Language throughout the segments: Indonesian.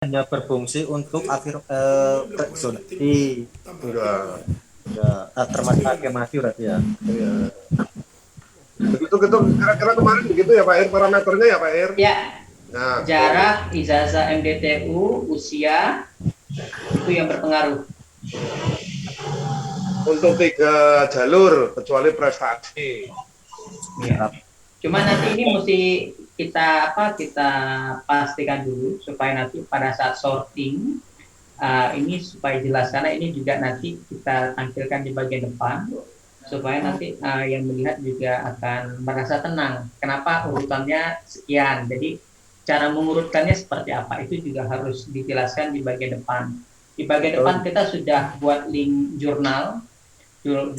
hanya berfungsi untuk zonasi, Enggak. termasuk afirmasi berarti ya. Iya. Begitu gitu kira-kira kemarin begitu ya Pak Ir, parameternya ya Pak Ir. Ya, Nah, jarak, ijazah MDTU, usia itu yang berpengaruh. untuk 3 jalur kecuali prestasi. Ya. Cuma nanti ini mesti kita pastikan dulu supaya nanti pada saat sorting ini supaya jelas, karena ini juga nanti kita tampilkan di bagian depan supaya nanti yang melihat juga akan merasa tenang. Kenapa urutannya sekian? Jadi cara mengurutkannya seperti apa itu juga harus dijelaskan di bagian depan. Di bagian depan kita sudah buat link jurnal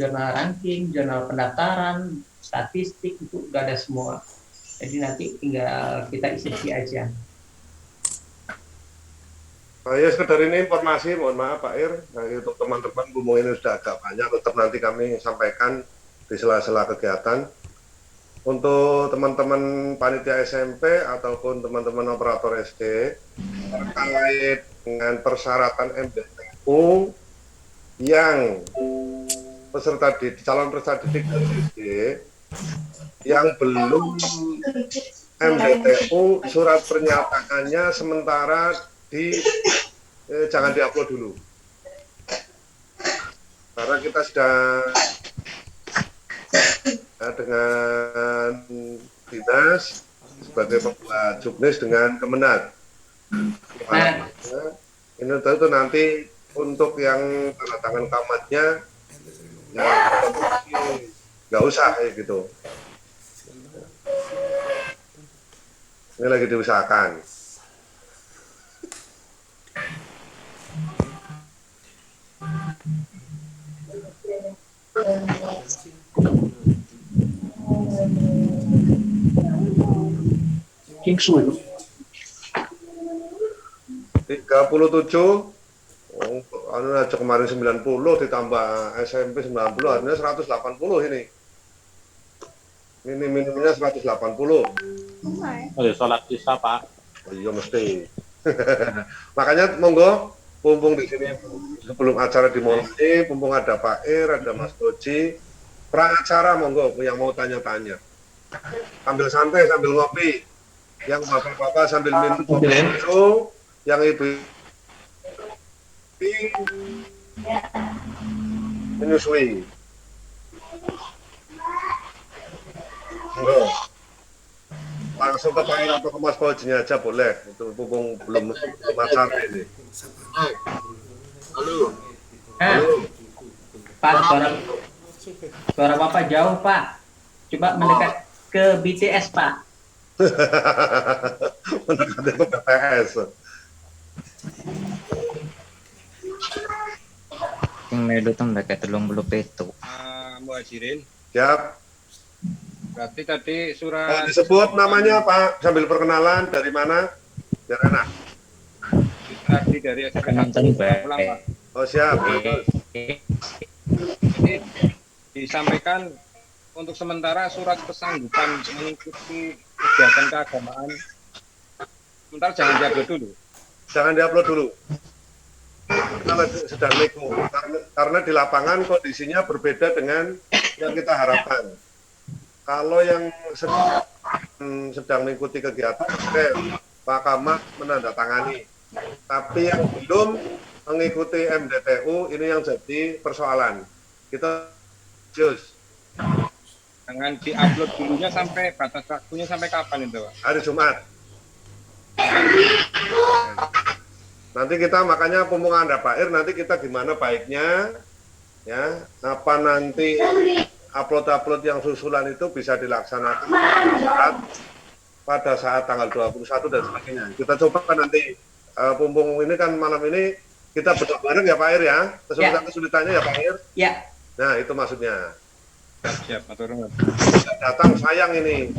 ranking, jurnal pendaftaran, statistik, itu udah ada semua. Jadi nanti tinggal kita isi aja. Ya sekedar ini informasi, mohon maaf Pak Ir. Nah, untuk teman-teman bumbu ini sudah agak banyak, tetap nanti kami sampaikan di sela-sela kegiatan. Untuk teman-teman panitia SMP ataupun teman-teman operator SD terkait dengan persyaratan MDTU yang calon peserta didik dari SD yang belum MDTU surat pernyataannya sementara jangan diupload dulu karena kita sudah dengan dinas sebagai pembuat juknis dengan Kemenat. Ini tentu nanti untuk yang tanda tangan kamatnya ya, nggak usah kayak gitu. Ini lagi diusahakan. Kingsu 37 anu aja kemarin 90 ditambah SMP 90 artinya 180 ini. Minimumnya 180. Oh ya, sholat isya Pak. Oh, iya mesti. Makanya monggo mumpung di sini sebelum acara dimulai, mumpung ada Pak Ir, ada Mas Doji, pra-acara monggo yang mau tanya-tanya. Sambil santai, sambil ngopi. Yang bapak-bapak sambil minum kopi susu, yang ibu menyusui. Langsung ke Pak Ir atau ke Mas Dojinya aja boleh. Itu mumpung belum acara ini. Halo. Halo. Pak, suara Bapak jauh Pak. Coba mendekat ke BTS Pak. Mendekat ke BTS. Yang medo tuh mereka telung belum petu. Muhajirin. Siap. Berarti tadi surat disebut namanya Pak, sambil perkenalan dari mana? Dari mana? tadi dari SMP Nonton pulang Pak. Oh siap. Ini disampaikan untuk sementara surat kesanggupan mengikuti kegiatan keagamaan. Sementara jangan diupload dulu. Jangan diupload dulu. Kita sedang nego karena di lapangan kondisinya berbeda dengan yang kita harapkan. Kalau yang sedang mengikuti kegiatan, Pak Kamat menandatangani. Tapi yang belum mengikuti MDTU ini yang jadi persoalan. Kita jus. Jangan diupload dulunya sampai batas waktunya sampai kapan itu Pak? Hari Jumat. Nanti kita makanya pembukaan ada Pak Ir, nanti kita gimana baiknya ya, apa nanti upload yang susulan itu bisa dilaksanakan pada saat tanggal 21 dan sebagainya. Kita coba nanti pumpung ini kan malam ini kita berdoa bareng ya Pak Ir ya, kesulitannya ya Pak Ir. Ya. Nah itu maksudnya. Siap, atur nuhun. Datang sayang ini.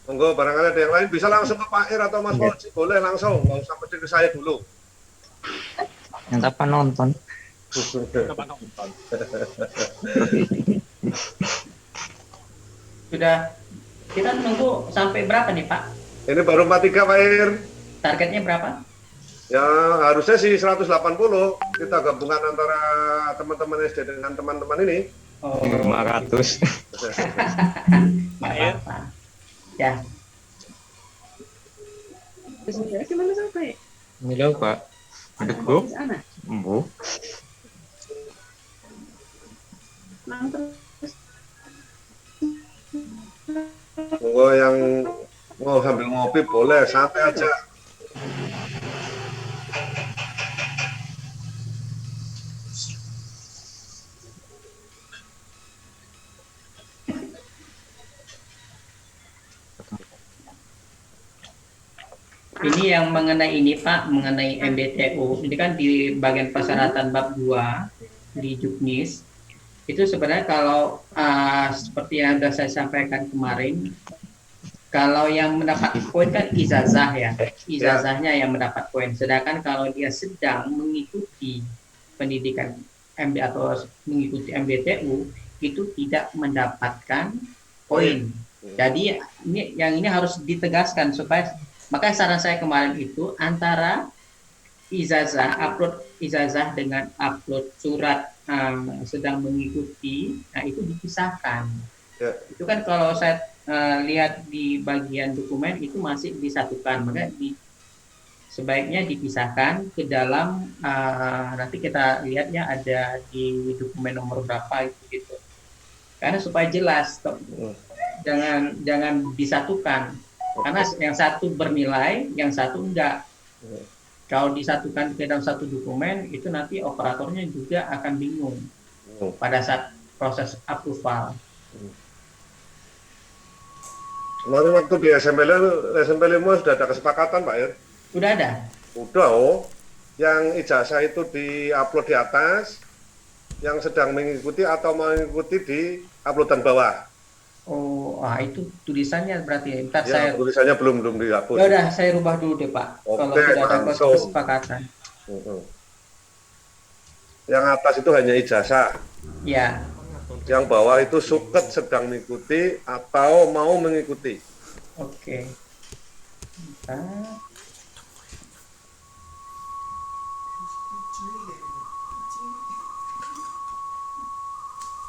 Monggo barangkali ada yang lain bisa langsung ke Pak Ir atau Mas Fauzi, boleh langsung, nggak usah mesti ke saya dulu. Yang apa nonton? sudah kita nunggu sampai berapa nih Pak? Ini baru 43 Pak Ir. Targetnya berapa? Ya harusnya sih 180. Kita gabungan antara teman-teman SD dengan teman-teman ini. Oh, 500. Pak Ir. Ya. Sebenarnya gimana sampai? Milo Pak. Ada grup? Di sana. Bu. Nah, terus Monggo yang mau sambil ngopi boleh, santai aja. Ini yang mengenai ini Pak, mengenai MBTU. Ini kan di bagian persyaratan bab 2 di Juknis. Itu sebenarnya kalau seperti yang sudah saya sampaikan kemarin, kalau yang mendapat poin kan ijazah ya, ijazahnya yang mendapat poin. Sedangkan kalau dia sedang mengikuti pendidikan MB atau mengikuti MBTU itu tidak mendapatkan poin. Jadi ini harus ditegaskan supaya, makanya saran saya kemarin itu antara ijazah, upload ijazah dengan upload surat sedang mengikuti, nah itu dipisahkan. Ya. Itu kan kalau saya lihat di bagian dokumen itu masih disatukan, maka sebaiknya dipisahkan ke dalam nanti kita lihat ya ada di dokumen nomor berapa itu gitu. Karena supaya jelas, jangan disatukan. Karena yang satu bernilai, yang satu enggak. Kalau disatukan ke dalam satu dokumen, itu nanti operatornya juga akan bingung pada saat proses approval. Kemarin waktu di SMP 5 sudah ada kesepakatan Pak Ir? Udah ada? Udah Yang ijazah itu di-upload di atas, yang sedang mengikuti atau mengikuti di uploadan bawah. Oh, itu tulisannya berarti. Ntar Ya, saya tulisannya belum dihapus. ya udah saya rubah dulu deh Pak. Oke, Kalau tidak ada langsung. kesepakatan. Yang atas itu hanya ijazah. Ya. Yang bawah itu suket sedang mengikuti atau mau mengikuti. Oke. Bentar.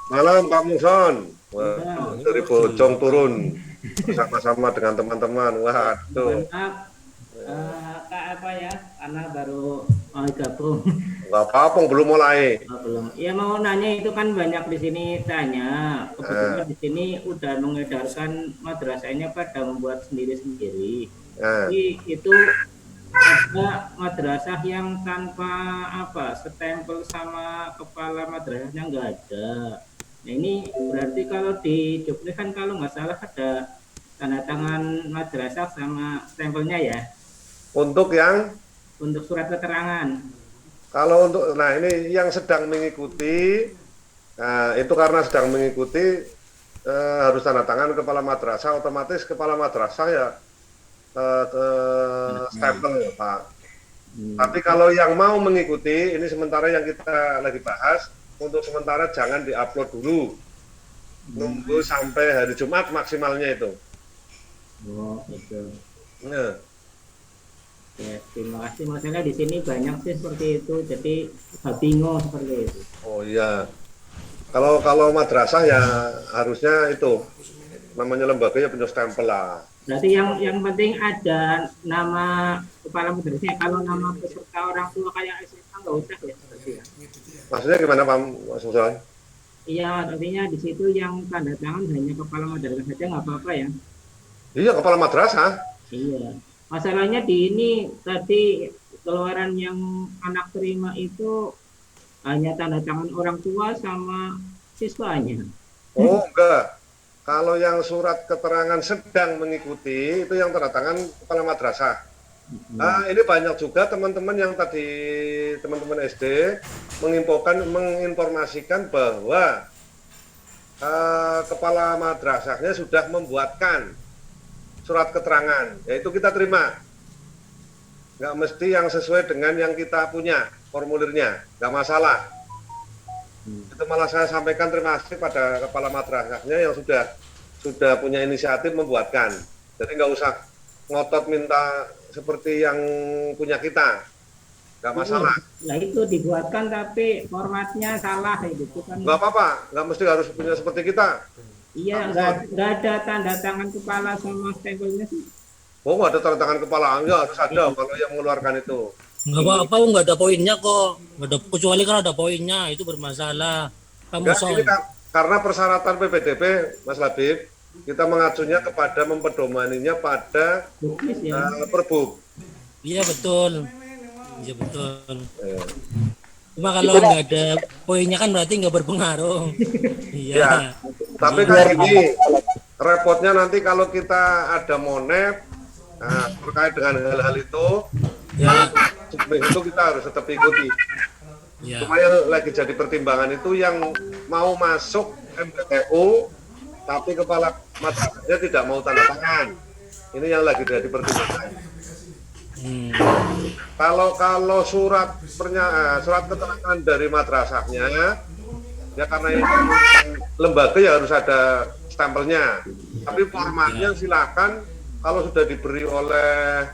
Malam Pak Muson. Wah, dari Bojong turun bersama-sama dengan teman-teman. Waduh. Maaf, Kak apa ya? Karena baru mau gabung. Nggak apa-apa, belum mulai. Oh, belum. Ya mau nanya itu kan banyak di sini tanya. Kebetulan di sini udah mengedarkan madrasahnya pada membuat sendiri-sendiri. Jadi itu ada madrasah yang tanpa stempel sama kepala madrasahnya nggak ada. Nah ini berarti kalau di Jogja kan kalau nggak salah ada tanda tangan madrasah sama stempelnya ya. Untuk surat keterangan. Kalau nah ini yang sedang mengikuti, nah itu karena sedang mengikuti harus tanda tangan kepala madrasah, otomatis kepala madrasah ya stempel Pak. Tapi kalau yang mau mengikuti, ini sementara yang kita lagi bahas, untuk sementara jangan diupload dulu, nunggu sampai hari Jumat maksimalnya itu. Oh gitu. Nah. Ya, terima kasih. Masalah di sini banyak sih seperti itu, jadi bingung seperti itu. Oh iya. Kalau madrasah ya harusnya itu namanya lembaganya punya stempel lah. Berarti yang penting ada nama kepala madrasahnya. Kalau nama peserta orang tua kayak SMA nggak usah ya seperti ya. Maksudnya gimana Pak Muson? Iya, artinya di situ yang tanda tangan hanya kepala madrasah saja nggak apa-apa ya. Iya, kepala madrasah. Iya. Masalahnya di ini tadi keluaran yang anak terima itu hanya tanda tangan orang tua sama siswanya. Oh enggak. Kalau yang surat keterangan sedang mengikuti itu yang tanda tangan kepala madrasah. Nah, ini banyak juga teman-teman yang tadi teman-teman SD menginformasikan bahwa kepala madrasahnya sudah membuatkan surat keterangan, yaitu kita terima. Nggak mesti yang sesuai dengan yang kita punya formulirnya, nggak masalah. Itu malah saya sampaikan terima kasih pada kepala madrasahnya yang sudah sudah punya inisiatif membuatkan. Jadi nggak usah ngotot minta seperti yang punya kita, nggak masalah. Nah itu dibuatkan tapi formatnya salah gitu kan. Nggak apa-apa, nggak mesti harus punya seperti kita. Iya, nggak ada tanda tangan kepala sama stempelnya sih. Oh, nggak ada tanda tangan kepala, ya harus ada kalau yang mengeluarkan itu. Nggak apa-apa, nggak ada poinnya kok. Nggak ada, kecuali kan ada poinnya, itu bermasalah. Kamu Nggak, soal. ini karena persyaratan PPDB, Mas Labib, kita mengacunya kepada mempedomaninya pada Perbuk. Iya betul. Iya betul. Ya. Cuma kalau nggak ada poinnya kan berarti nggak berpengaruh. Iya. Ya, tapi kayak gini, repotnya nanti kalau kita ada monep terkait dengan hal-hal itu, Ya. itu kita harus tetap ikuti. Ya. Cuma yang lagi jadi pertimbangan itu yang mau masuk MBTU, tapi kepala madrasahnya tidak mau tanda tangan. Ini yang lagi jadi pertimbangan. Kalau surat keterangan dari madrasahnya, ya karena ini lembaga ya harus ada stempelnya. Tapi formatnya silakan kalau sudah diberi oleh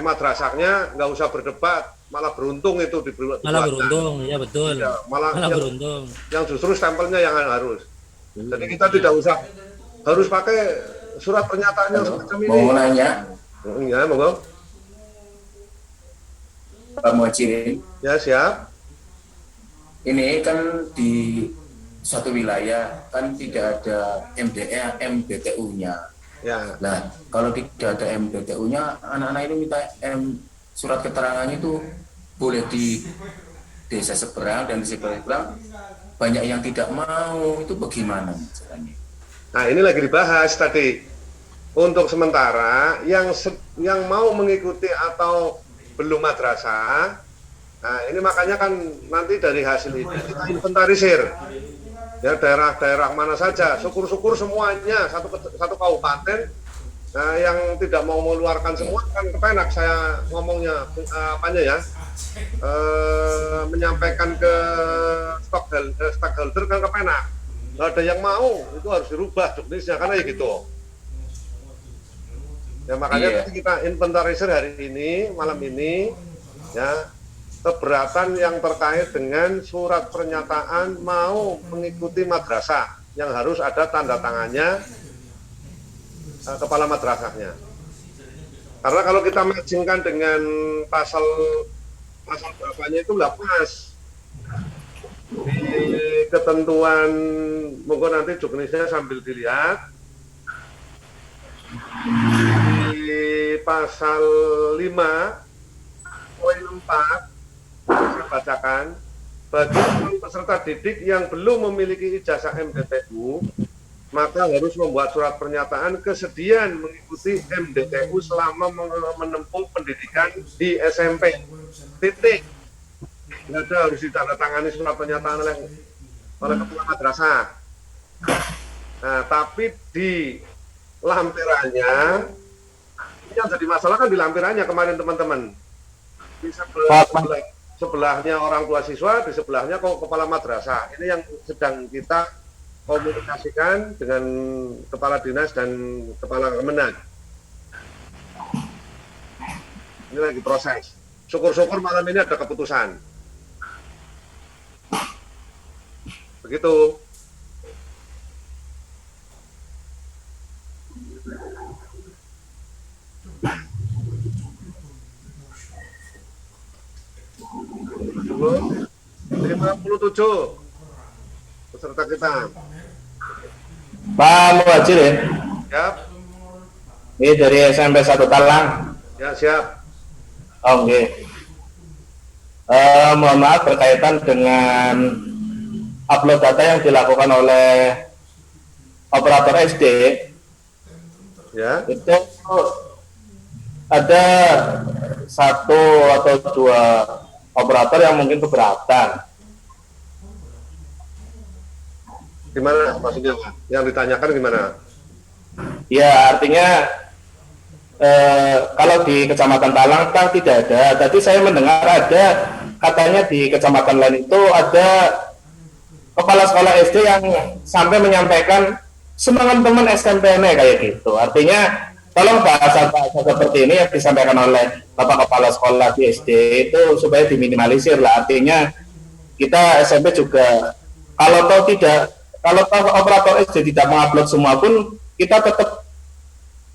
madrasahnya nggak usah berdebat, malah beruntung itu diberi. Malah beruntung, ya betul. Ya, malah beruntung. Yang justru stempelnya yang harus. Jadi kita tidak usah harus pakai surat pernyataan yang semacam ini. Mau nanya, Ya, monggo. Pak Muhajirin, Ya, siap. ini kan di suatu wilayah kan tidak ada MBTU-nya. Ya. Nah, kalau tidak ada MBTU-nya, anak-anak ini minta surat keterangannya itu boleh di desa seberang dan di seberang banyak yang tidak mau, itu bagaimana caranya? Nah, ini lagi dibahas tadi. Untuk sementara yang mau mengikuti atau belum madrasah, nah ini makanya kan nanti dari hasil ini kita inventarisir. Ya, daerah-daerah mana saja, syukur-syukur semuanya satu kabupaten. Nah, yang tidak mau mengeluarkan semua kan kepenak saya ngomongnya menyampaikan ke stockholder kan kepenak. Nggak ada yang mau, itu harus dirubah juknisnya karena ya gitu. Ya makanya nanti kita inventarisir hari ini, malam ini, ya keberatan yang terkait dengan surat pernyataan mau mengikuti madrasah yang harus ada tanda tangannya kepala madrasahnya. Karena kalau kita matchingkan dengan pasal berapanya itu nggak pas. Di ketentuan, monggo nanti juknisnya sambil dilihat. Di pasal 5 poin 4 saya bacakan, bagi peserta didik yang belum memiliki ijazah MDTU maka harus membuat surat pernyataan kesediaan mengikuti MDTU selama menempuh pendidikan di SMP. Titik. Nggak ada harus ditandatangani surat pernyataan oleh kepala madrasah. Nah, tapi di lampirannya, ini yang jadi masalah kan di lampirannya kemarin teman-teman. Di sebelahnya orang tua siswa, di sebelahnya kepala madrasah. Ini yang sedang kita komunikasikan dengan kepala dinas dan kepala Kemenag. Ini lagi proses. Syukur-syukur malam ini ada keputusan. Begitu. Dulu 57 peserta kita. Pak Muhajirin, Siap. ini dari SMP 1 Talang. Ya, siap. Oke. Mohon maaf berkaitan dengan upload data yang dilakukan oleh operator SD. Ya. Itu ada 1 atau 2 operator yang mungkin keberatan. Gimana maksudnya? Yang ditanyakan gimana? Ya, artinya kalau di Kecamatan Talang kan tidak ada. Tadi saya mendengar ada, katanya di kecamatan lain itu ada kepala sekolah SD yang sampai menyampaikan semangat teman SMP kayak gitu. Artinya kalau bahasa-bahasa seperti ini yang disampaikan oleh Bapak Kepala Sekolah di SD itu supaya diminimalisir lah. Artinya kita SMP juga kalau operator SD tidak mengupload semua pun kita tetap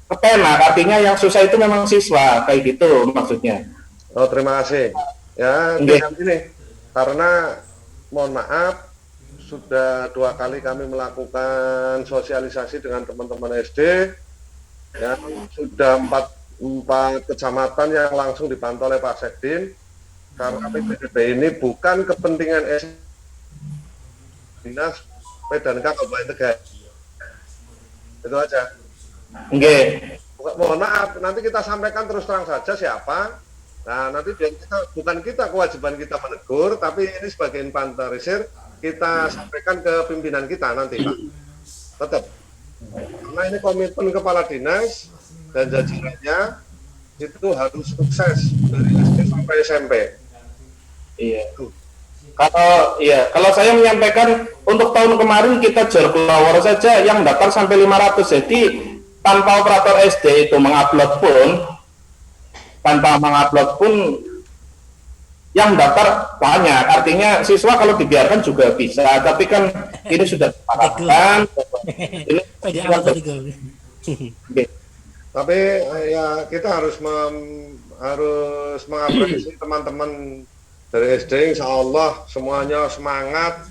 kepenak. Artinya yang susah itu memang siswa kayak gitu maksudnya. Oh, terima kasih. Ya, ini karena mohon maaf sudah 2 kali kami melakukan sosialisasi dengan teman-teman SD. Ya, sudah 4 kecamatan yang langsung dipantau oleh Pak Sekdin. Karena PPDB ini bukan kepentingan Dinas PDANK Kabupaten Tegal. Itu aja. Mohon maaf, nanti kita sampaikan terus terang saja siapa. Nah, nanti bukan kita kewajiban kita menegur, tapi ini sebagai inventarisir kita sampaikan ke pimpinan kita nanti, Pak. Tetap. Karena ini komitmen kepala dinas dan jajarannya itu harus sukses dari SD sampai SMP. Iya. Kalau saya menyampaikan untuk tahun kemarin kita jual flower saja yang daftar sampai 500. Jadi tanpa operator SD itu mengupload pun yang daftar banyak. Artinya siswa kalau dibiarkan juga bisa, tapi kan ini sudah disepakatkan. Tapi ya kita harus mengapresiasi teman-teman dari SD. Insya Allah semuanya semangat,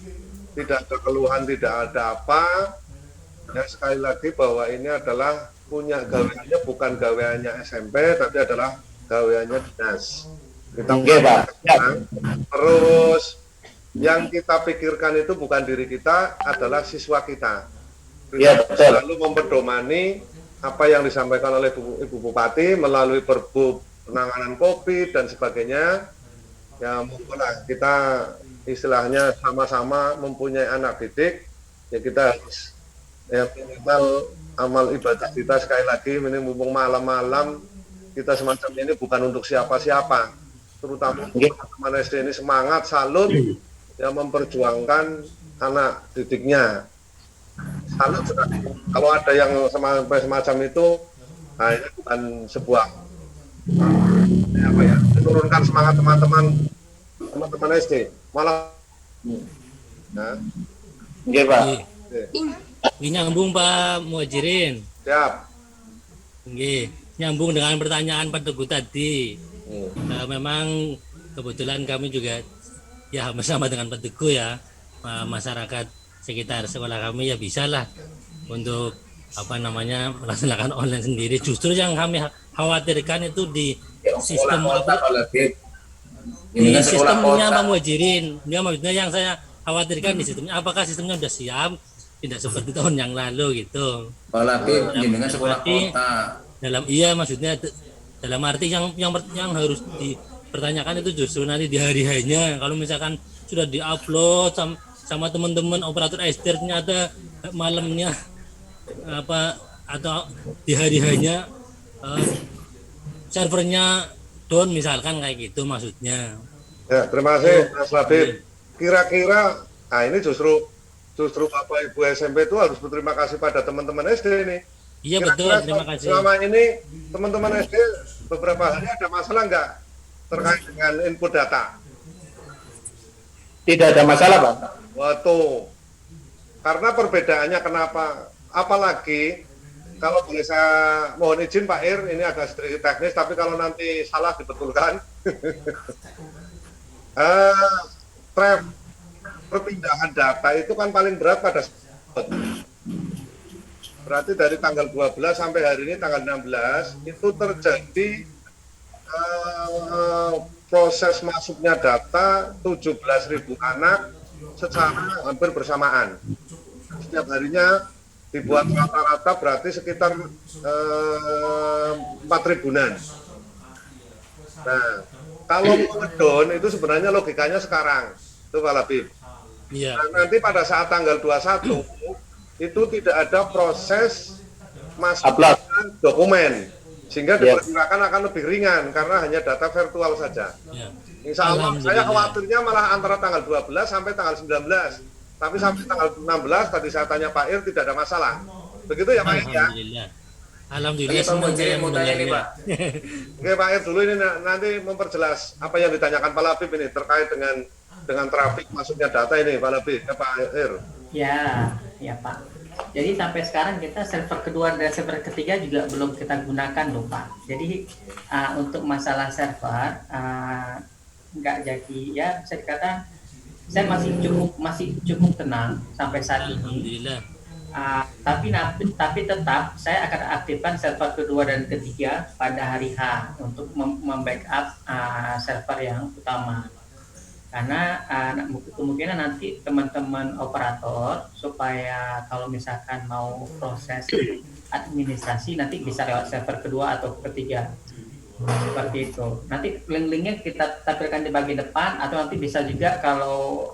tidak ada keluhan, tidak ada apa. Ya, sekali lagi bahwa ini adalah punya gaweannya, bukan gaweannya SMP, tapi adalah gaweannya dinas. Kita terus yang kita pikirkan itu bukan diri kita, adalah siswa kita. Kita selalu memperdomani apa yang disampaikan oleh Ibu Bupati melalui Perbu penanganan COVID dan sebagainya. Ya mungkinlah kita istilahnya sama-sama mempunyai anak didik, ya kita harus ya minimal amal ibadah kita sekali lagi, ini mumpung malam-malam kita semacam ini bukan untuk siapa-siapa, terutama teman-teman SD ini semangat, salut yang memperjuangkan anak didiknya. Salut sekali. Kalau ada yang semacam itu, nah ini bukan sebuah menurunkan semangat teman-teman SD, malah nah. Iya, Pak. Ini nyambung Pak Muhajirin. Siap. Nyambung dengan pertanyaan Pak Teguh tadi. Memang kebetulan kami juga ya bersama dengan Pak Teguh ya, masyarakat sekitar sekolah kami ya bisalah untuk melaksanakan online sendiri. Justru yang kami khawatirkan itu di sistem di sistemnya Pak Muhajirin. Ya, maksudnya yang saya khawatirkan di sistemnya, apakah sistemnya sudah siap, tidak seperti tahun yang lalu gitu. Dengan sekolah kota. Maksudnya dalam arti yang harus dipertanyakan itu justru nanti di hari harinya. Kalau misalkan sudah diupload sama teman-teman operator SD, ternyata malamnya atau di hari harinya servernya down misalkan, kayak gitu maksudnya. Ya, terima kasih Mas Labib. Kira-kira ini justru Bapak Ibu SMP itu harus berterima kasih pada teman-teman SD ini. Iya, betul, terima kasih. Selama ini teman-teman SD beberapa hari ada masalah nggak terkait dengan input data? Tidak ada masalah, Pak. Waktu karena perbedaannya kenapa? Apalagi kalau boleh saya mohon izin Pak Ir, ini agak sedikit teknis, tapi kalau nanti salah dibetulkan. Perpindahan data itu kan paling berat pada berarti dari tanggal 12 sampai hari ini tanggal 16 itu terjadi proses masuknya data 17.000 anak secara hampir bersamaan. Setiap harinya dibuat rata-rata berarti sekitar 4.000-an. Nah, kalau ngedon itu sebenarnya logikanya sekarang, itu Pak Labib. Iya. Nah, nanti pada saat tanggal 21 itu tidak ada proses masuknya dokumen, sehingga diperkirakan akan lebih ringan karena hanya data virtual saja. Ya. Insya Allah saya khawatirnya malah antara tanggal 12 sampai tanggal 19, tapi sampai tanggal 16 tadi saya tanya Pak Ir tidak ada masalah. Begitu ya Pak Ir ya. Alhamdulillah. Alhamdulillah Ini Pak senang Muji saya mau tanya nih mendengarnya. Pak. Oke Pak Ir dulu ini nanti memperjelas apa yang ditanyakan Pak Labib ini terkait dengan trafik masuknya data ini Pak Labib, Pak Ir. Ya Pak. Jadi sampai sekarang kita server kedua dan server ketiga juga belum kita gunakan loh Pak. Jadi untuk masalah server nggak jadi, ya bisa dikatakan saya masih cukup tenang sampai saat ini. Alhamdulillah. Tapi tetap saya akan aktifkan server kedua dan ketiga pada hari H untuk membackup server yang utama. Karena kemungkinan nanti teman-teman operator supaya kalau misalkan mau proses administrasi nanti bisa lewat server kedua atau ketiga. Seperti itu. Nanti link-linknya kita tampilkan di bagian depan atau nanti bisa juga kalau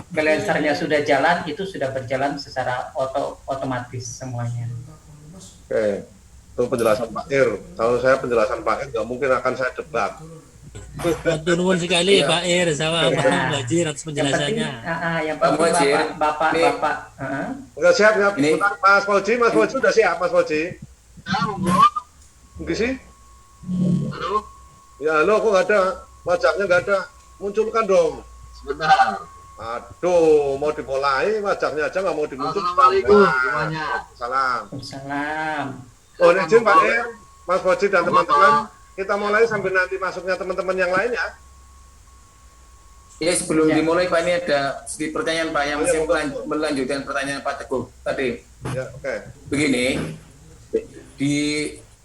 balancernya sudah jalan, itu sudah berjalan secara otomatis semuanya. Oke, itu penjelasan Pak Ir. Kalau saya penjelasan Pak Ir nggak mungkin akan saya debat. Matur nuwun sekali Pak Ir sama Pak Muhajir atas penjelasannya. Yang penting Bapak. Enggak siap ya, Mas Fauji sudah siap Mas Fauji. Enggak sih? Halo? Ya halo, kok nggak ada? Wajaknya nggak ada. Munculkan dong. Sebentar. Aduh, mau dimulai wajaknya aja nggak mau dimunculkan. Assalamualaikum semuanya. Salam. Oh, izin Pak Ir, Mas Fauji dan teman-teman, kita mulai sambil nanti masuknya teman-teman yang lain ya. Ya sebelum dimulai Pak, ini ada sedikit pertanyaan Pak yang masih melanjutkan pertanyaan Pak Teguh tadi. Ya, oke. Begini, di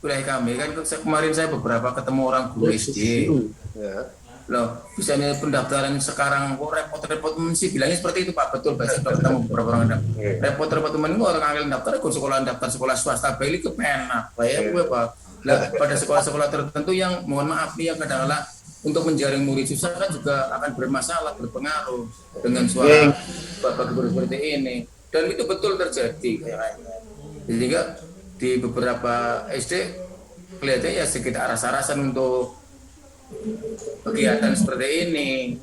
wilayah kami kan kemarin saya beberapa ketemu orang guru SD. Ya. Loh, misalnya pendaftaran sekarang kok repot-repot sih bilangnya seperti itu Pak, betul Pak, sudah ketemu beberapa orang repot-repot temen orang ngambil daftar daftar sekolah swasta balik ke penak Pak ya gue Pak. Nah, pada sekolah-sekolah tertentu yang mohon maaf nih yang kadang-kadang untuk menjaring murid susah kan juga akan bermasalah, berpengaruh dengan suara Bapak Gubernur seperti ini, dan itu betul terjadi kayaknya. Jadi di beberapa SD kelihatannya ya sekitar aras-arasan untuk kegiatan seperti ini.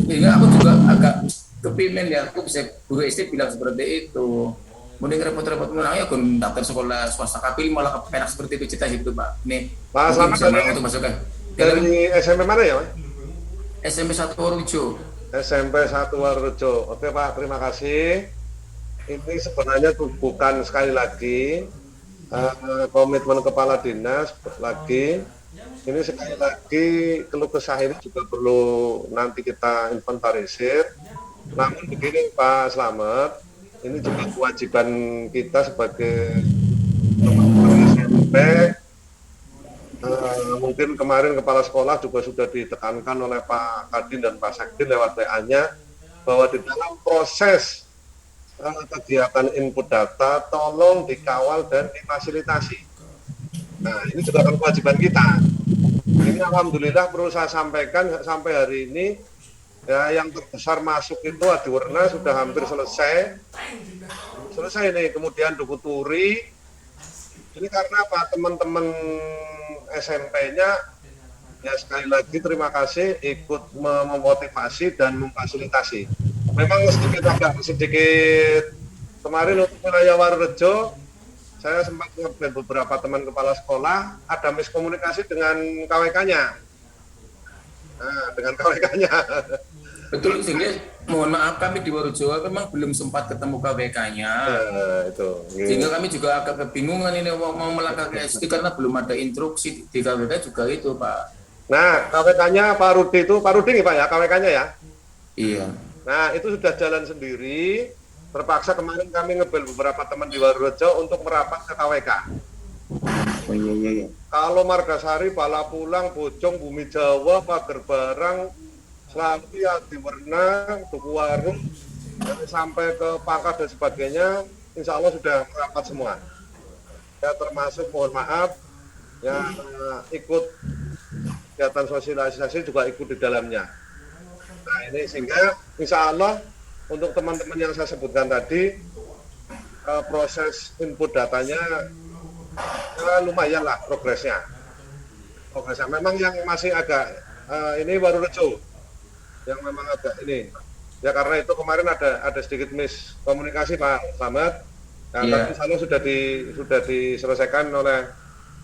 Sehingga aku juga agak kepimen ya, aku bisa guru SD bilang seperti itu. Mending repot-repot menang ya kun daftar sekolah swasta kapil malah kepenak seperti itu cita itu Pak. Nih, Mas Selamat untuk masukkan. Dari SMP mana ya Mas? SMP 1 Warujo. SMP 1 Warujo. Oke Pak, terima kasih. Ini sebenarnya bukan sekali lagi komitmen kepala dinas lagi. Ini sekali lagi keluh kesah ini juga perlu nanti kita inventarisir. Namun begini Pak Slamet, ini juga kewajiban kita sebagai teman-teman SMP. Mungkin kemarin kepala sekolah juga sudah ditekankan oleh Pak Kadin dan Pak Sekdin lewat WA-nya bahwa di dalam proses kegiatan input data tolong dikawal dan difasilitasi. Nah, ini juga kan kewajiban kita. Ini alhamdulillah perlu saya sampaikan sampai hari ini ya, yang terbesar masuk itu Adiwarna sudah hampir selesai nih, kemudian Duku Turi ini karena apa, teman-teman SMP-nya ya sekali lagi terima kasih ikut memotivasi dan memfasilitasi. Memang sedikit kemarin untuk wilayah Warurejo saya sempat nge-ban beberapa teman kepala sekolah ada miskomunikasi dengan KWK-nya. Nah, dengan KWK-nya. Betul, sehingga mohon maaf kami di Warurejo memang belum sempat ketemu KWK-nya. Itu. Sehingga kami juga agak kebingungan ini mau melangkah ke SD karena belum ada instruksi di KWK juga itu Pak. Nah, KWK-nya Pak Rudi itu, Pak Rudi nih Pak ya, KWK-nya ya? Iya. Nah, itu sudah jalan sendiri. Terpaksa kemarin kami ngebel beberapa teman di Warurejo untuk merapat ke KWK. Oh iya. Kalau Margasari, Bala Pulang, Bojong, Bumi Jawa, Pager Barang, Selampi, Adiwarna, Duku Warung, sampai ke Pangkal dan sebagainya, insya Allah sudah merapat semua. Ya termasuk mohon maaf, ya ikut kegiatan sosialisasi juga ikut di dalamnya. Nah ini sehingga insya Allah untuk teman-teman yang saya sebutkan tadi, proses input datanya lumayan lah progresnya. Memang yang masih agak ini Warurejo yang memang agak ini Ya karena itu kemarin ada sedikit miskomunikasi Pak Slamet. Nah, tapi selalu sudah diselesaikan oleh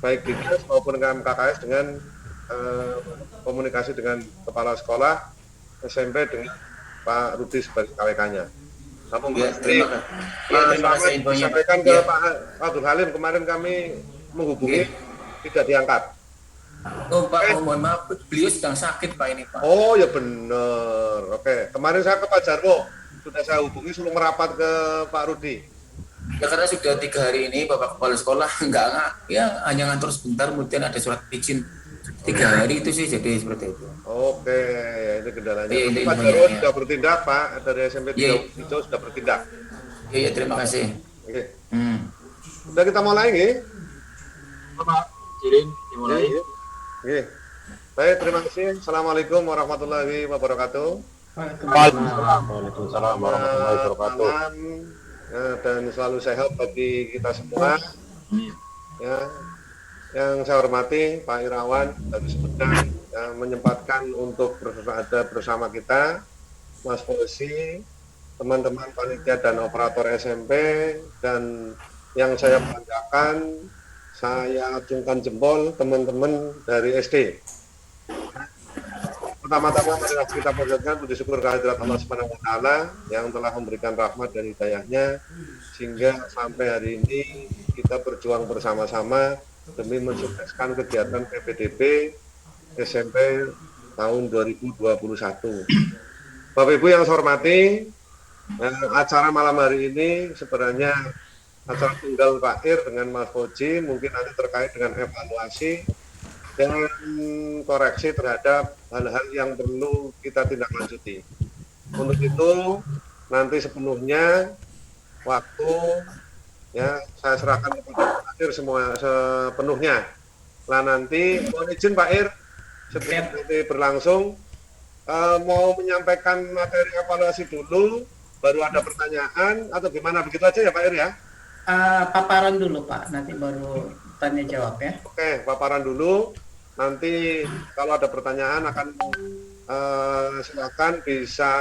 baik Dinas maupun dengan KKS dengan komunikasi dengan kepala sekolah SMP dengan Pak Rudi sebagai KWK-nya. Namun terima kasih infonya. Sampaikan ke Pak Abdul Halim, kemarin kami menghubungi tidak diangkat. Oh Pak, mohon maaf, beliau sedang sakit Pak ini Pak. Oh ya benar. Oke, kemarin saya ke Pak Jarwo, sudah saya hubungi suruh merapat ke Pak Rudi. Ya karena sudah 3 hari ini Bapak Kepala Sekolah ya hanya ngantor sebentar, kemudian ada surat izin 3 hari itu sih, jadi seperti itu. Oke, ya ini kendalanya. Iya, Pak Jarwo sudah bertindak Pak, dari SMP 3 Hijau sudah bertindak. Iya, terima kasih. Oke. Sudah kita mulai nggih? Pak Jirin dimulai. Oke. Baik, terima kasih. Assalamualaikum warahmatullahi wabarakatuh. Waalaikumsalam warahmatullahi wabarakatuh. Malam, ya, dan selalu sehat bagi kita semua. Ya, yang saya hormati Pak Irawan dari Sumedang yang menyempatkan untuk berada bersama kita, Mas Fauzi, teman-teman panitia dan operator SMP, dan yang saya banggakan, saya acungkan jempol teman-teman dari SD. Pertama-tama marilah kita panjatkan puji syukur kehadirat Allah Subhanahu wa taala yang telah memberikan rahmat dan hidayahnya sehingga sampai hari ini kita berjuang bersama-sama demi mensukseskan kegiatan PPDB SMP tahun 2021. Bapak Ibu yang saya hormati, acara malam hari ini sebenarnya acara tunggal Pak Ir dengan Mas Fauzi, mungkin nanti terkait dengan evaluasi dan koreksi terhadap hal-hal yang perlu kita tindak lanjuti. Untuk itu nanti sepenuhnya waktu ya saya serahkan kepada Pak Ir semua sepenuhnya. Nah nanti mohon izin Pak Ir sebelum nanti berlangsung mau menyampaikan materi evaluasi dulu, baru ada pertanyaan atau gimana, begitu aja ya Pak Ir ya? Paparan dulu Pak, nanti baru tanya jawab ya. Oke, paparan dulu. Nanti kalau ada pertanyaan akan silakan bisa